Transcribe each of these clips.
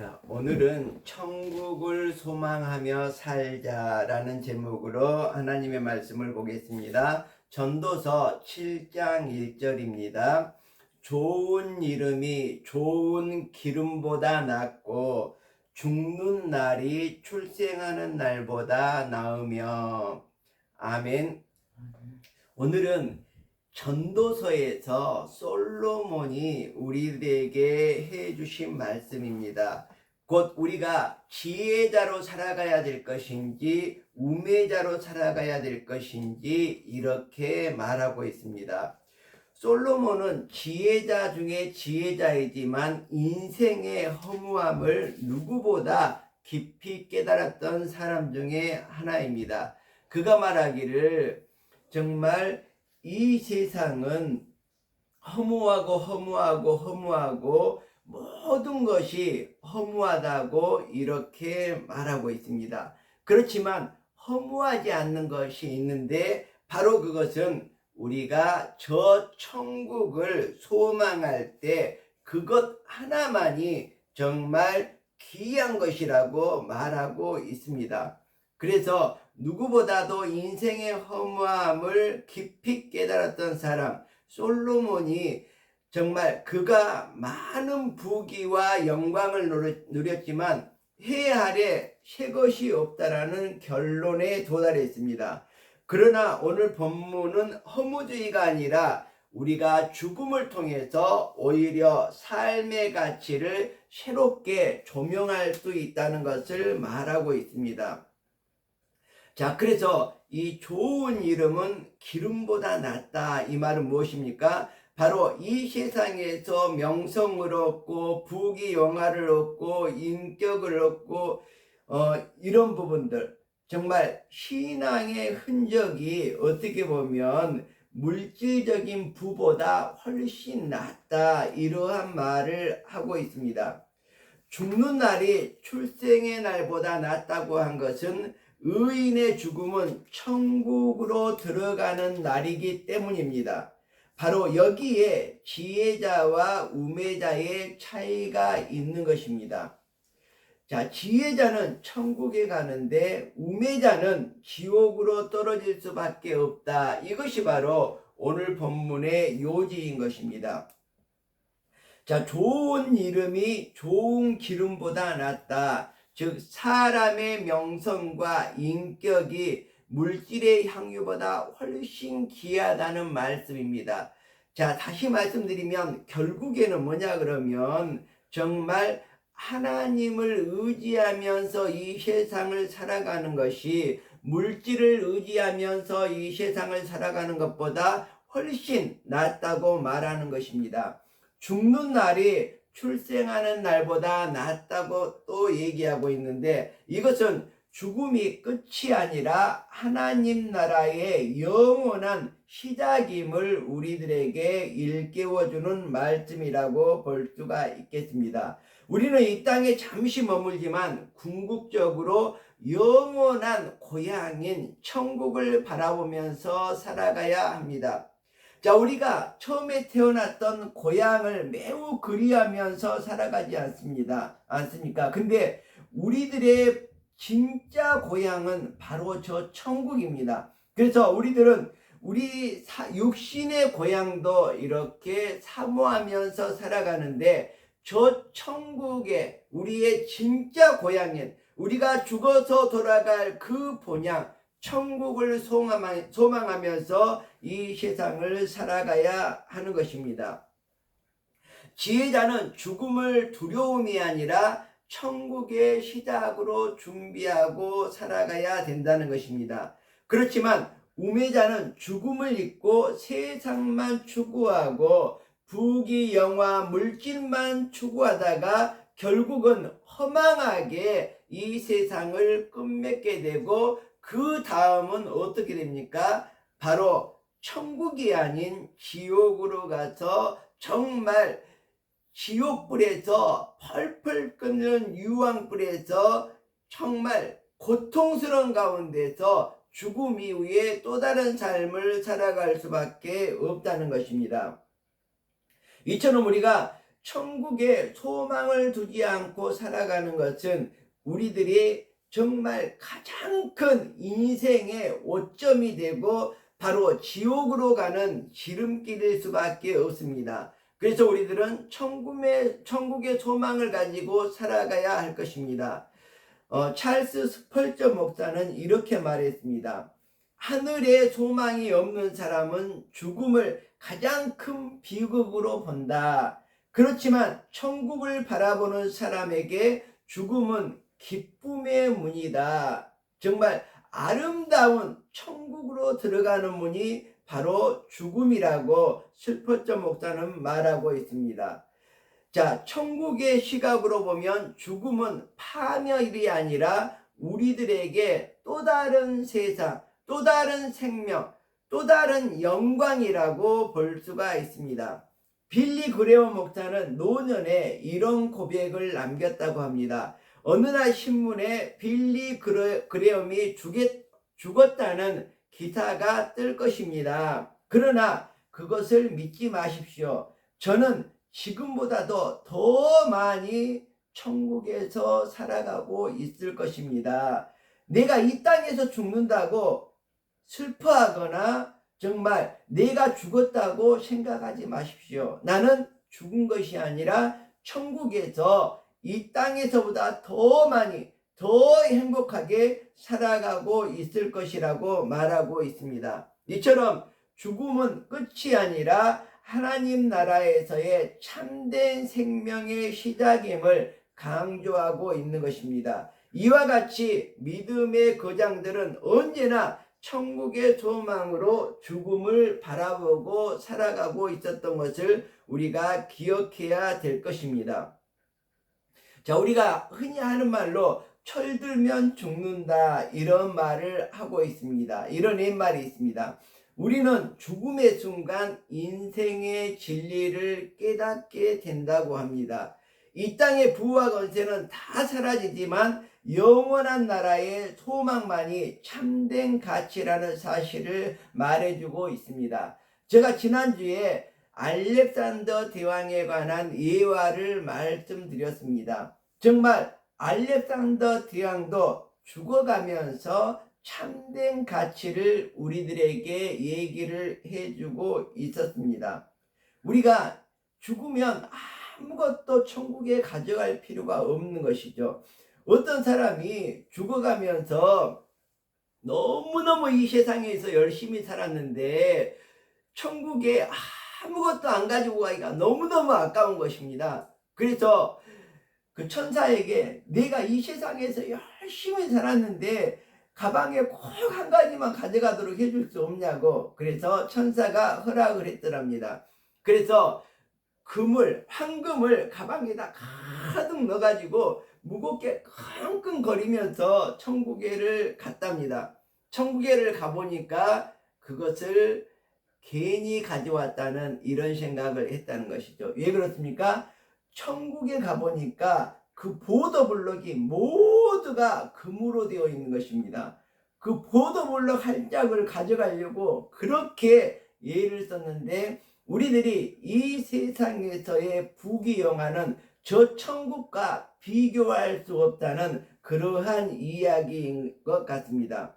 자, 오늘은 천국을 소망하며 살자라는 제목으로 하나님의 말씀을 보겠습니다. 전도서 7장 1절입니다. 좋은 이름이 좋은 기름보다 낫고 죽는 날이 출생하는 날보다 나으며. 아멘. 오늘은 전도서에서 솔로몬이 우리에게 해주신 말씀입니다. 곧 우리가 지혜자로 살아가야 될 것인지 우매자로 살아가야 될 것인지 이렇게 말하고 있습니다. 솔로몬은 지혜자 중에 지혜자이지만 인생의 허무함을 누구보다 깊이 깨달았던 사람 중에 하나입니다. 그가 말하기를 정말 이 세상은 허무하고 모든 것이 허무하다고 이렇게 말하고 있습니다. 그렇지만 허무하지 않는 것이 있는데 바로 그것은 우리가 저 천국을 소망할 때 그것 하나만이 정말 귀한 것이라고 말하고 있습니다. 그래서 누구보다도 인생의 허무함을 깊이 깨달았던 사람 솔로몬이 정말 그가 많은 부귀와 영광을 누렸지만 해 아래 새 것이 없다라는 결론에 도달했습니다. 그러나 오늘 본문은 허무주의가 아니라 우리가 죽음을 통해서 오히려 삶의 가치를 새롭게 조명할 수 있다는 것을 말하고 있습니다. 자, 그래서 이 좋은 이름은 기름보다 낫다. 이 말은 무엇입니까? 바로 이 세상에서 명성을 얻고 부귀 영화를 얻고 인격을 얻고 이런 부분들, 정말 신앙의 흔적이 어떻게 보면 물질적인 부보다 훨씬 낫다. 이러한 말을 하고 있습니다. 죽는 날이 출생의 날보다 낫다고 한 것은 의인의 죽음은 천국으로 들어가는 날이기 때문입니다. 바로 여기에 지혜자와 우매자의 차이가 있는 것입니다. 자, 지혜자는 천국에 가는데 우매자는 지옥으로 떨어질 수밖에 없다. 이것이 바로 오늘 본문의 요지인 것입니다. 자, 좋은 이름이 좋은 기름보다 낫다. 즉 사람의 명성과 인격이 물질의 향유보다 훨씬 귀하다는 말씀입니다. 자, 다시 말씀드리면 결국에는 뭐냐 그러면 정말 하나님을 의지하면서 이 세상을 살아가는 것이 물질을 의지하면서 이 세상을 살아가는 것보다 훨씬 낫다고 말하는 것입니다. 죽는 날이 출생하는 날보다 낫다고 또 얘기하고 있는데 이것은 죽음이 끝이 아니라 하나님 나라의 영원한 시작임을 우리들에게 일깨워주는 말씀이라고 볼 수가 있겠습니다. 우리는 이 땅에 잠시 머물지만 궁극적으로 영원한 고향인 천국을 바라보면서 살아가야 합니다. 자, 우리가 처음에 태어났던 고향을 매우 그리워하면서 살아가지 않습니까? 근데 우리들의 진짜 고향은 바로 저 천국입니다. 그래서 우리들은 우리 육신의 고향도 이렇게 사모하면서 살아가는데 저 천국에 우리의 진짜 고향인 우리가 죽어서 돌아갈 그 본향 천국을 소망하면서 이 세상을 살아가야 하는 것입니다. 지혜자는 죽음을 두려움이 아니라 천국의 시작으로 준비하고 살아가야 된다는 것입니다. 그렇지만 우매자는 죽음을 잊고 세상만 추구하고 부귀 영화 물질만 추구하다가 결국은 허망하게 이 세상을 끝맺게 되고 그 다음은 어떻게 됩니까? 바로 천국이 아닌 지옥으로 가서 정말 지옥불에서 펄펄 끓는 유황불에서 정말 고통스러운 가운데서 죽음 이후에 또 다른 삶을 살아갈 수밖에 없다는 것입니다. 이처럼 우리가 천국에 소망을 두지 않고 살아가는 것은 우리들이 정말 가장 큰 인생의 오점이 되고 바로 지옥으로 가는 지름길일 수밖에 없습니다. 그래서 우리들은 천국의 소망을 가지고 살아가야 할 것입니다. 찰스 스펄전 목사는 이렇게 말했습니다. 하늘에 소망이 없는 사람은 죽음을 가장 큰 비극으로 본다. 그렇지만 천국을 바라보는 사람에게 죽음은 기쁨의 문이다. 정말 아름다운 천국으로 들어가는 문이 바로 죽음이라고 스펄전 목사는 말하고 있습니다. 자, 천국의 시각으로 보면 죽음은 파멸이 아니라 우리들에게 또 다른 세상, 또 다른 생명, 또 다른 영광이라고 볼 수가 있습니다. 빌리 그레엄 목사는 노년에 이런 고백을 남겼다고 합니다. 어느 날 신문에 빌리 그레엄이 죽었다는 기사가 뜰 것입니다. 그러나 그것을 믿지 마십시오. 저는 지금보다도 더 많이 천국에서 살아가고 있을 것입니다. 내가 이 땅에서 죽는다고 슬퍼하거나 정말 내가 죽었다고 생각하지 마십시오. 나는 죽은 것이 아니라 천국에서 이 땅에서보다 더 많이 더 행복하게 살아가고 있을 것이라고 말하고 있습니다. 이처럼 죽음은 끝이 아니라 하나님 나라에서의 참된 생명의 시작임을 강조하고 있는 것입니다. 이와 같이 믿음의 거장들은 언제나 천국의 소망으로 죽음을 바라보고 살아가고 있었던 것을 우리가 기억해야 될 것입니다. 자, 우리가 흔히 하는 말로 철들면 죽는다 이런 말을 하고 있습니다. 이런 옛말이 있습니다. 우리는 죽음의 순간 인생의 진리를 깨닫게 된다고 합니다. 이 땅의 부와 권세는 다 사라지지만 영원한 나라의 소망만이 참된 가치라는 사실을 말해주고 있습니다. 제가 지난주에 알렉산더 대왕에 관한 예화를 말씀드렸습니다. 정말 알렉산더 대왕도 죽어가면서 참된 가치를 우리들에게 얘기를 해주고 있었습니다. 우리가 죽으면 아무것도 천국에 가져갈 필요가 없는 것이죠. 어떤 사람이 죽어가면서 너무너무 이 세상에서 열심히 살았는데 천국에 아무것도 안 가지고 가기가 너무너무 아까운 것입니다. 그래서 그 천사에게 내가 이 세상에서 열심히 살았는데 가방에 꼭 한 가지만 가져가도록 해줄 수 없냐고. 그래서 천사가 허락을 했더랍니다. 그래서 황금을 가방에다 가득 넣어가지고 무겁게 끙끙거리면서 천국에를 갔답니다. 천국에를 가보니까 그것을 괜히 가져왔다는 이런 생각을 했다는 것이죠. 왜 그렇습니까? 천국에 가보니까 그 보더블럭이 모두가 금으로 되어 있는 것입니다. 그 보더블럭 한 짝을 가져가려고 그렇게 예를 썼는데 우리들이 이 세상에서의 부귀영화는 저 천국과 비교할 수 없다는 그러한 이야기인 것 같습니다.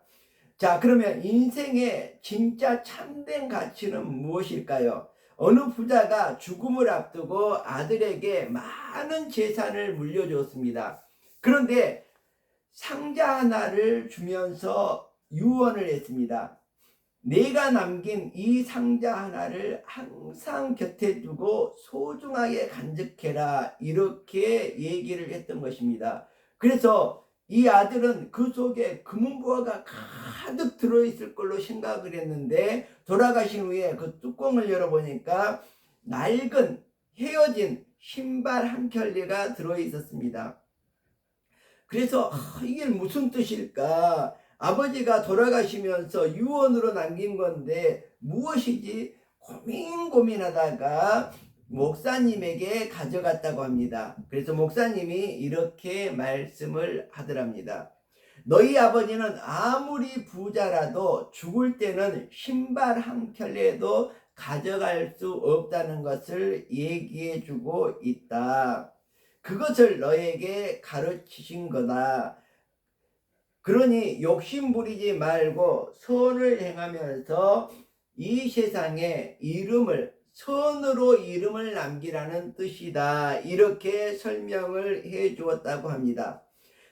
자, 그러면 인생의 진짜 참된 가치는 무엇일까요? 어느 부자가 죽음을 앞두고 아들에게 많은 재산을 물려줬습니다. 그런데 상자 하나를 주면서 유언을 했습니다. 내가 남긴 이 상자 하나를 항상 곁에 두고 소중하게 간직해라, 이렇게 얘기를 했던 것입니다. 그래서 이 아들은 그 속에 금은보화가 가득 들어있을 걸로 생각을 했는데 돌아가신 후에 그 뚜껑을 열어보니까 낡은 헤어진 신발 한 켤레가 들어있었습니다. 그래서 이게 무슨 뜻일까? 아버지가 돌아가시면서 유언으로 남긴 건데 무엇이지? 고민하다가 목사님에게 가져갔다고 합니다. 그래서 목사님이 이렇게 말씀을 하더랍니다. 너희 아버지는 아무리 부자라도 죽을 때는 신발 한 켤레도 가져갈 수 없다는 것을 얘기해 주고 있다. 그것을 너에게 가르치신 거다. 그러니 욕심 부리지 말고 선을 행하면서 이 세상에 선으로 이름을 남기라는 뜻이다. 이렇게 설명을 해 주었다고 합니다.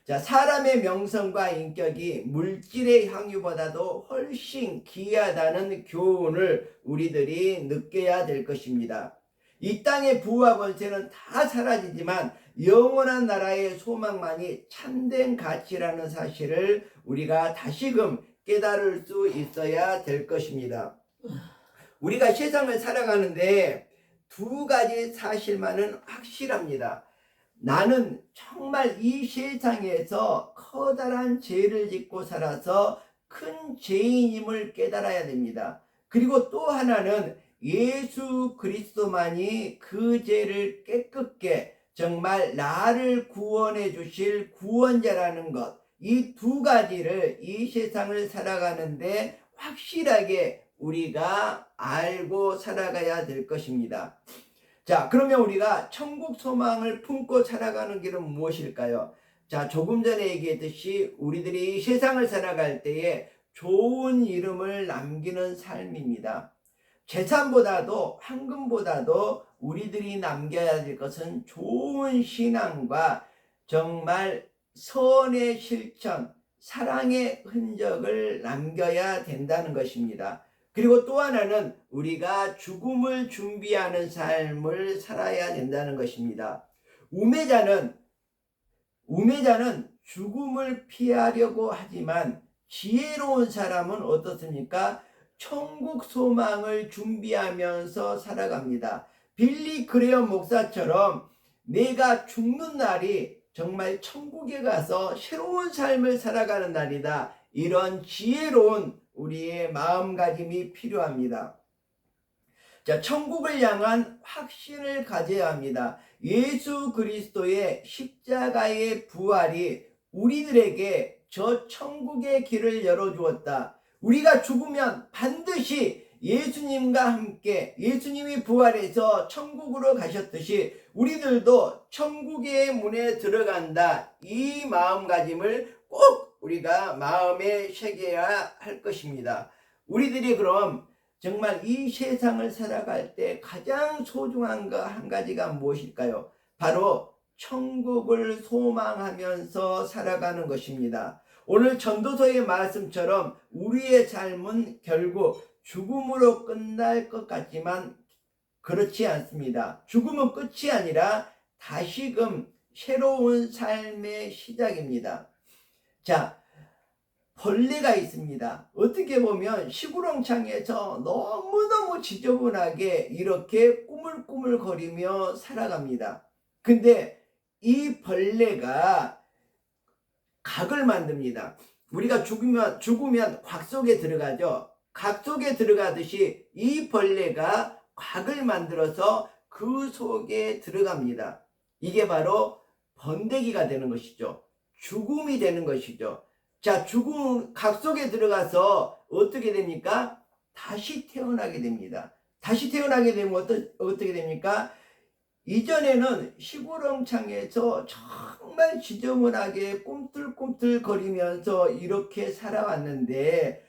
자, 사람의 명성과 인격이 물질의 향유보다도 훨씬 귀하다는 교훈을 우리들이 느껴야 될 것입니다. 이 땅의 부와 권세는 다 사라지지만 영원한 나라의 소망만이 참된 가치라는 사실을 우리가 다시금 깨달을 수 있어야 될 것입니다. 우리가 세상을 살아가는데 두 가지 사실만은 확실합니다. 나는 정말 이 세상에서 커다란 죄를 짓고 살아서 큰 죄인임을 깨달아야 됩니다. 그리고 또 하나는 예수 그리스도만이 그 죄를 깨끗게 정말 나를 구원해 주실 구원자라는 것, 이 두 가지를 이 세상을 살아가는데 확실하게 우리가 알고 살아가야 될 것입니다. 자, 그러면 우리가 천국 소망을 품고 살아가는 길은 무엇일까요? 자, 조금 전에 얘기했듯이 우리들이 세상을 살아갈 때에 좋은 이름을 남기는 삶입니다. 재산보다도 황금보다도 우리들이 남겨야 될 것은 좋은 신앙과 정말 선의 실천, 사랑의 흔적을 남겨야 된다는 것입니다. 그리고 또 하나는 우리가 죽음을 준비하는 삶을 살아야 된다는 것입니다. 우매자는 죽음을 피하려고 하지만 지혜로운 사람은 어떻습니까? 천국 소망을 준비하면서 살아갑니다. 빌리 그레엄 목사처럼 내가 죽는 날이 정말 천국에 가서 새로운 삶을 살아가는 날이다. 이런 지혜로운 우리의 마음가짐이 필요합니다. 자, 천국을 향한 확신을 가져야 합니다. 예수 그리스도의 십자가의 부활이 우리들에게 저 천국의 길을 열어주었다. 우리가 죽으면 반드시 예수님과 함께 예수님이 부활해서 천국으로 가셨듯이 우리들도 천국의 문에 들어간다. 이 마음가짐을 꼭 우리가 마음에 새겨야 할 것입니다. 우리들이 그럼 정말 이 세상을 살아갈 때 가장 소중한 거 한 가지가 무엇일까요? 바로 천국을 소망하면서 살아가는 것입니다. 오늘 전도서의 말씀처럼 우리의 삶은 결국 죽음으로 끝날 것 같지만 그렇지 않습니다. 죽음은 끝이 아니라 다시금 새로운 삶의 시작입니다. 자, 벌레가 있습니다. 어떻게 보면 시구렁창에서 너무너무 지저분하게 이렇게 꾸물꾸물거리며 살아갑니다. 근데 이 벌레가 각을 만듭니다. 우리가 죽으면 곽 속에 들어가죠. 각 속에 들어가듯이 이 벌레가 곽을 만들어서 그 속에 들어갑니다. 이게 바로 번데기가 되는 것이죠. 죽음이 되는 것이죠. 자, 각 속에 들어가서 어떻게 됩니까? 다시 태어나게 됩니다. 다시 태어나게 되면 어떻게 됩니까? 이전에는 시구렁창에서 정말 지저분하게 꿈틀꿈틀거리면서 이렇게 살아왔는데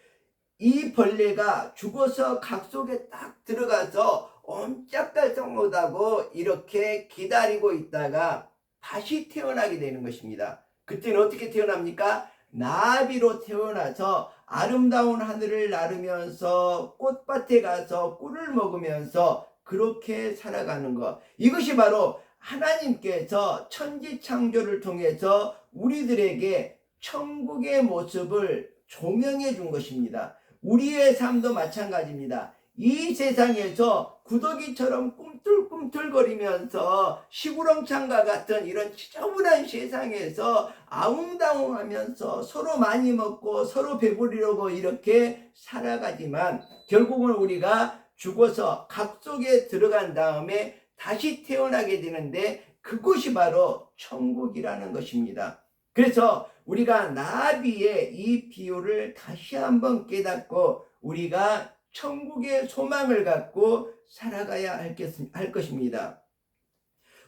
이 벌레가 죽어서 각 속에 딱 들어가서 옴짝달싹 못하고 이렇게 기다리고 있다가 다시 태어나게 되는 것입니다. 그때는 어떻게 태어납니까? 나비로 태어나서 아름다운 하늘을 나르면서 꽃밭에 가서 꿀을 먹으면서 그렇게 살아가는 것. 이것이 바로 하나님께서 천지창조를 통해서 우리들에게 천국의 모습을 조명해 준 것입니다. 우리의 삶도 마찬가지입니다. 이 세상에서 구더기처럼 꿈틀꿈틀거리면서 시구렁창과 같은 이런 지저분한 세상에서 아웅다웅하면서 서로 많이 먹고 서로 배부리려고 이렇게 살아가지만 결국은 우리가 죽어서 각 속에 들어간 다음에 다시 태어나게 되는데 그것이 바로 천국이라는 것입니다. 그래서 우리가 나비의 이 비유를 다시 한번 깨닫고 우리가 천국의 소망을 갖고 살아가야 할 것입니다.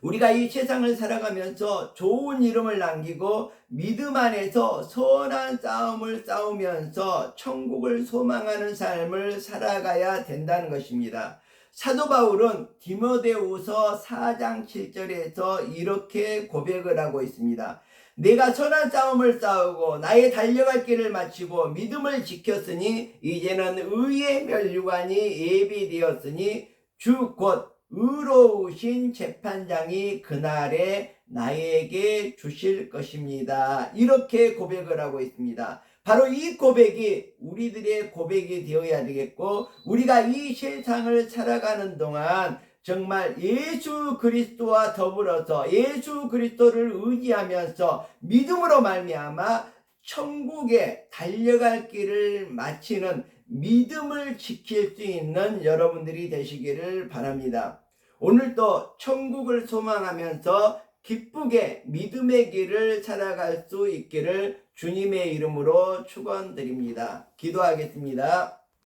우리가 이 세상을 살아가면서 좋은 이름을 남기고 믿음 안에서 선한 싸움을 싸우면서 천국을 소망하는 삶을 살아가야 된다는 것입니다. 사도 바울은 디모데후서 4장 7절에서 이렇게 고백을 하고 있습니다. 내가 선한 싸움을 싸우고 나의 달려갈 길을 마치고 믿음을 지켰으니 이제는 의의 면류관이 예비되었으니 주 곧 의로우신 재판장이 그날에 나에게 주실 것입니다. 이렇게 고백을 하고 있습니다. 바로 이 고백이 우리들의 고백이 되어야 되겠고, 우리가 이 세상을 살아가는 동안 정말 예수 그리스도와 더불어서 예수 그리스도를 의지하면서 믿음으로 말미암아 천국에 달려갈 길을 마치는 믿음을 지킬 수 있는 여러분들이 되시기를 바랍니다. 오늘도 천국을 소망하면서 기쁘게 믿음의 길을 살아갈 수 있기를 주님의 이름으로 축원드립니다. 기도하겠습니다.